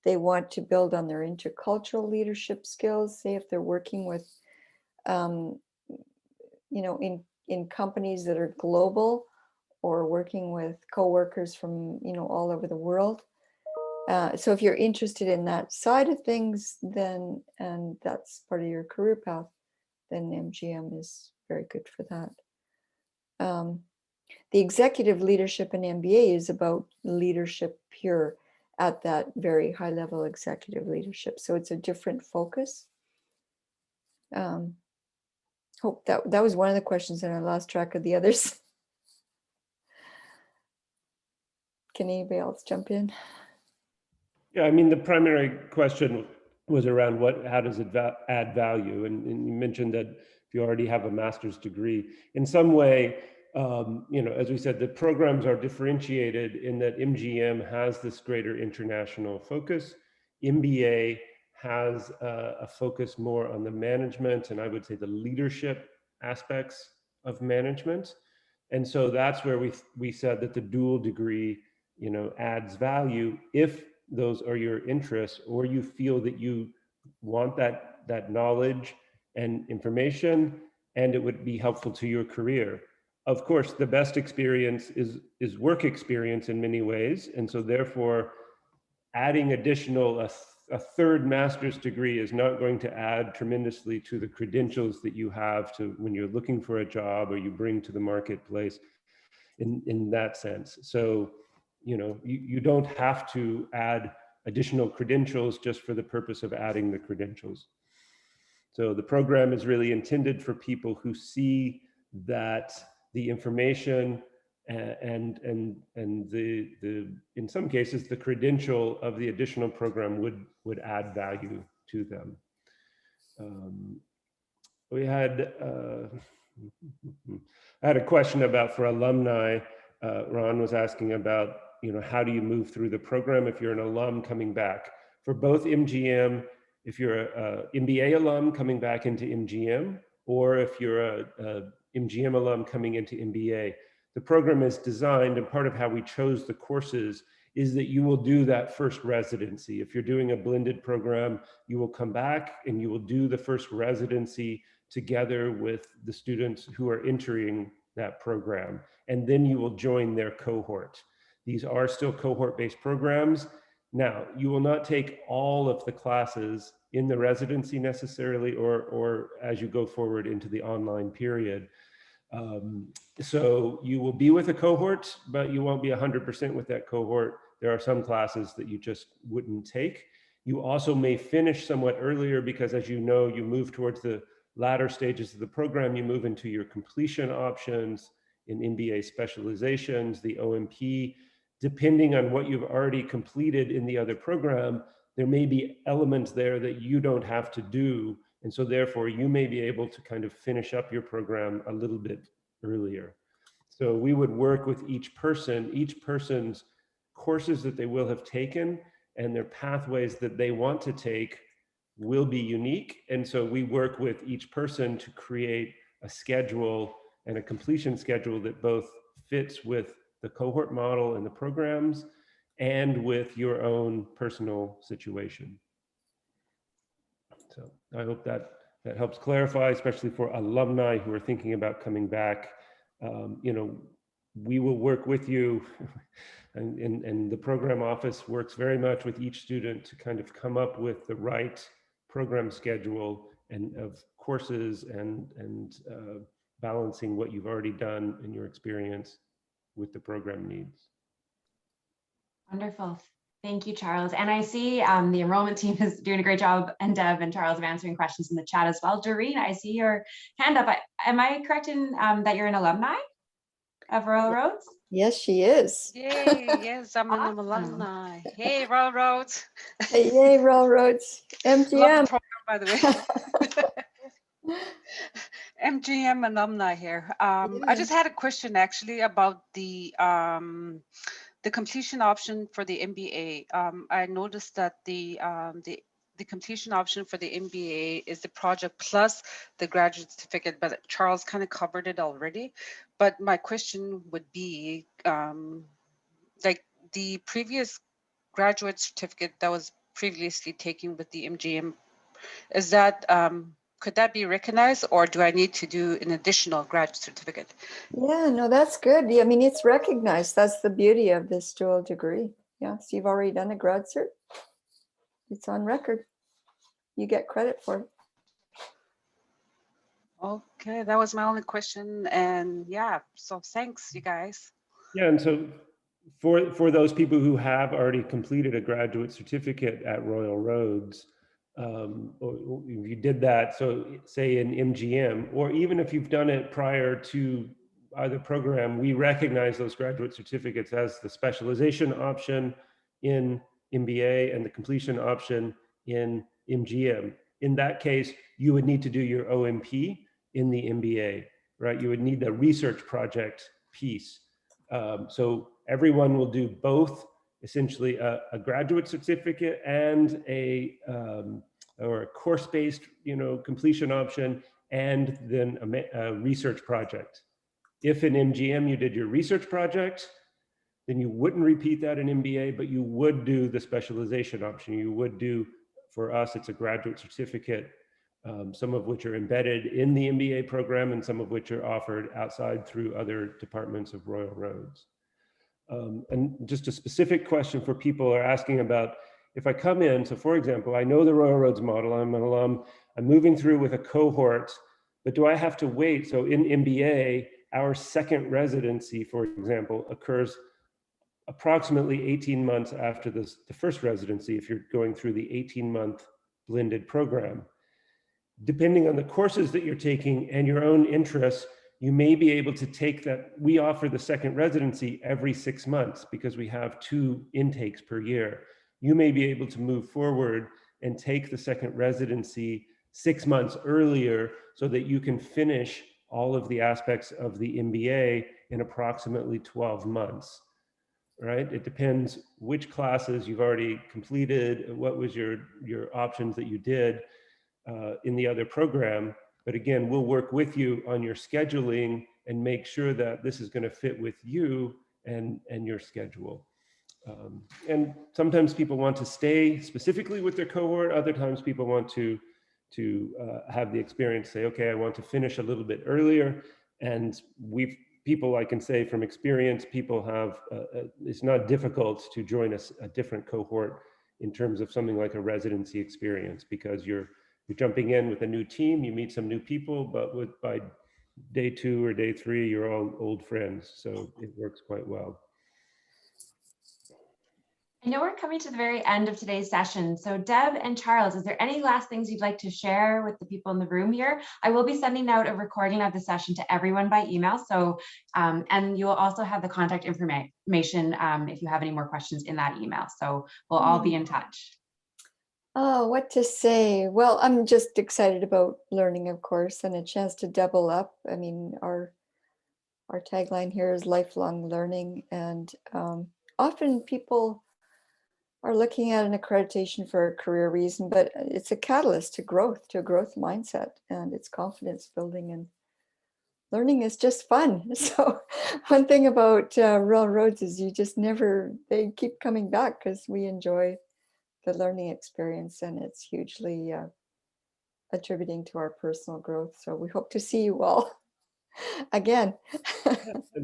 They want to build on their intercultural leadership skills, say if they're working with, in companies that are global, or working with coworkers from, all over the world. So if you're interested in that side of things, then, and that's part of your career path, then Mgm is very good for that. The executive leadership in MBA is about leadership pure at that very high level executive leadership. So it's a different focus. Hope that was one of the questions, and I lost track of the others. Can anybody else jump in? Yeah, I mean, the primary question was around how does it add value? And you mentioned that if you already have a master's degree, in some way, as we said, the programs are differentiated in that Mgm has this greater international focus. MBA has a focus more on the management, and I would say the leadership aspects of management. And so that's where we said that the dual degree, adds value if those are your interests, or you feel that you want that knowledge and information, and it would be helpful to your career. Of course, the best experience is work experience in many ways. And so therefore, adding a third master's degree is not going to add tremendously to the credentials that you have to when you're looking for a job or you bring to the marketplace in that sense. So, you don't have to add additional credentials just for the purpose of adding the credentials. So the program is really intended for people who see that the information and the in some cases the credential of the additional program would add value to them. We had I had a question about, for alumni, Ron was asking about, how do you move through the program if you're an alum coming back? for both MGM, if you're a MBA alum coming back into MGM, or if you're a MGM alum coming into MBA. The program is designed, and part of how we chose the courses is that you will do that first residency. If you're doing a blended program, you will come back and you will do the first residency together with the students who are entering that program, and then you will join their cohort. These are still cohort-based programs. Now, you will not take all of the classes in the residency necessarily, or as you go forward into the online period. So you will be with a cohort, but you won't be 100% with that cohort. There are some classes that you just wouldn't take. You also may finish somewhat earlier because, as you know, you move towards the latter stages of the program, you move into your completion options in MBA specializations, the OMP. Depending on what you've already completed in the other program, there may be elements there that you don't have to do. And so therefore you may be able to kind of finish up your program a little bit earlier. So we would work with each person's courses that they will have taken and their pathways that they want to take will be unique. And so we work with each person to create a schedule and a completion schedule that both fits with the cohort model and the programs and with your own personal situation. So I hope that helps clarify, especially for alumni who are thinking about coming back. You know, we will work with you and the program office works very much with each student to kind of come up with the right program schedule and of courses and balancing what you've already done in your experience with the program needs. Wonderful. Thank you, Charles. And I see the enrollment team is doing a great job, and Deb and Charles of answering questions in the chat as well. Doreen, I see your hand up. Am I correct in that you're an alumni of Royal Rhodes? Yes, she is. Yay, yes, I'm Awesome. an alumni. Hey, Royal Rhodes. Hey, yay, Royal Rhodes. Love the MGM. program, by the way. MGM alumni here. I just had a question actually about the completion option for the MBA. I noticed that the completion option for the MBA is the project plus the graduate certificate, but Charles kind of covered it already. But my question would be, like the previous graduate certificate that was previously taken with the MGM, is that, could that be recognized, or do I need to do an additional graduate certificate? Yeah, no, that's good. I mean, it's recognized. That's the beauty of this dual degree. Yeah, so you've already done a grad cert. It's on record. You get credit for it. Okay, that was my only question. And yeah, so thanks, you guys. Yeah, and so for those people who have already completed a graduate certificate at Royal Rhodes, or if you did that, so say in MGM, or even if you've done it prior to either program, we recognize those graduate certificates as the specialization option in MBA and the completion option in MGM. In that case, you would need to do your OMP in the MBA, right? You would need the research project piece. So everyone will do both, essentially a graduate certificate and or a course-based, completion option, and then a research project. If in MGM you did your research project, then you wouldn't repeat that in MBA, but you would do the specialization option. You would do, for us, it's a graduate certificate, some of which are embedded in the MBA program and some of which are offered outside through other departments of Royal Rhodes. And just a specific question for people are asking about, if I come in, so for example, I know the Royal Rhodes model, I'm an alum, I'm moving through with a cohort, but do I have to wait? So in MBA, our second residency, for example, occurs approximately 18 months after the first residency, if you're going through the 18-month blended program. Depending on the courses that you're taking and your own interests, you may be able to take that. We offer the second residency every 6 months because we have 2 intakes per year. You may be able to move forward and take the second residency 6 months earlier so that you can finish all of the aspects of the MBA in approximately 12 months. right? It depends which classes you've already completed, what was your options that you did in the other program. But again, we'll work with you on your scheduling and make sure that this is going to fit with you and your schedule. And sometimes people want to stay specifically with their cohort. Other times people want to have the experience, say, okay, I want to finish a little bit earlier. And people, I can say from experience, people have, it's not difficult to join a different cohort in terms of something like a residency experience, because you're jumping in with a new team, you meet some new people, but by day 2 or day 3, you're all old friends. So it works quite well. I know we're coming to the very end of today's session. So Deb and Charles, is there any last things you'd like to share with the people in the room here? I will be sending out a recording of the session to everyone by email. So, and you will also have the contact information if you have any more questions in that email. So we'll all be in touch. Oh, what to say? Well, I'm just excited about learning, of course, and a chance to double up. I mean, our tagline here is lifelong learning, and often people are looking at an accreditation for a career reason, but it's a catalyst to growth, to a growth mindset, and it's confidence building, and learning is just fun. So one thing about Royal Rhodes is you just they keep coming back because we enjoy the learning experience, and it's hugely attributing to our personal growth. So we hope to see you all again.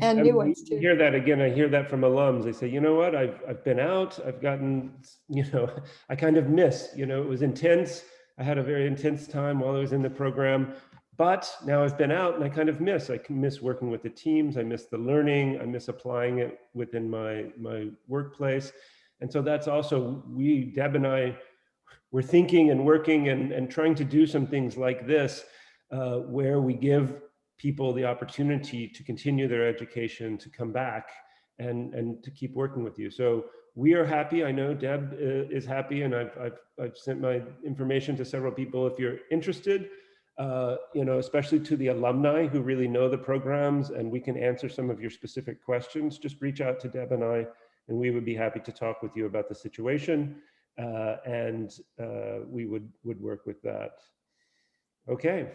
And new ones too. I hear that again. I hear that from alums. They say, you know what, I've been out, I've gotten, I kind of miss, it was intense. I had a very intense time while I was in the program, but now I've been out and I kind of miss. I miss working with the teams. I miss the learning. I miss applying it within my workplace. And so that's also, Deb and I, we're thinking and working and trying to do some things like this, where we give people the opportunity to continue their education, to come back and to keep working with you. So we are happy. I know Deb is happy, and I've sent my information to several people. If you're interested, especially to the alumni who really know the programs and we can answer some of your specific questions, just reach out to Deb and I, and we would be happy to talk with you about the situation, and we would work with that. Okay.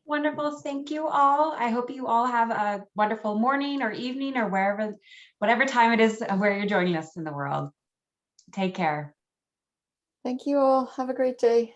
Wonderful. Thank you all. I hope you all have a wonderful morning or evening or whatever time it is where you're joining us in the world. Take care. Thank you all. Have a great day.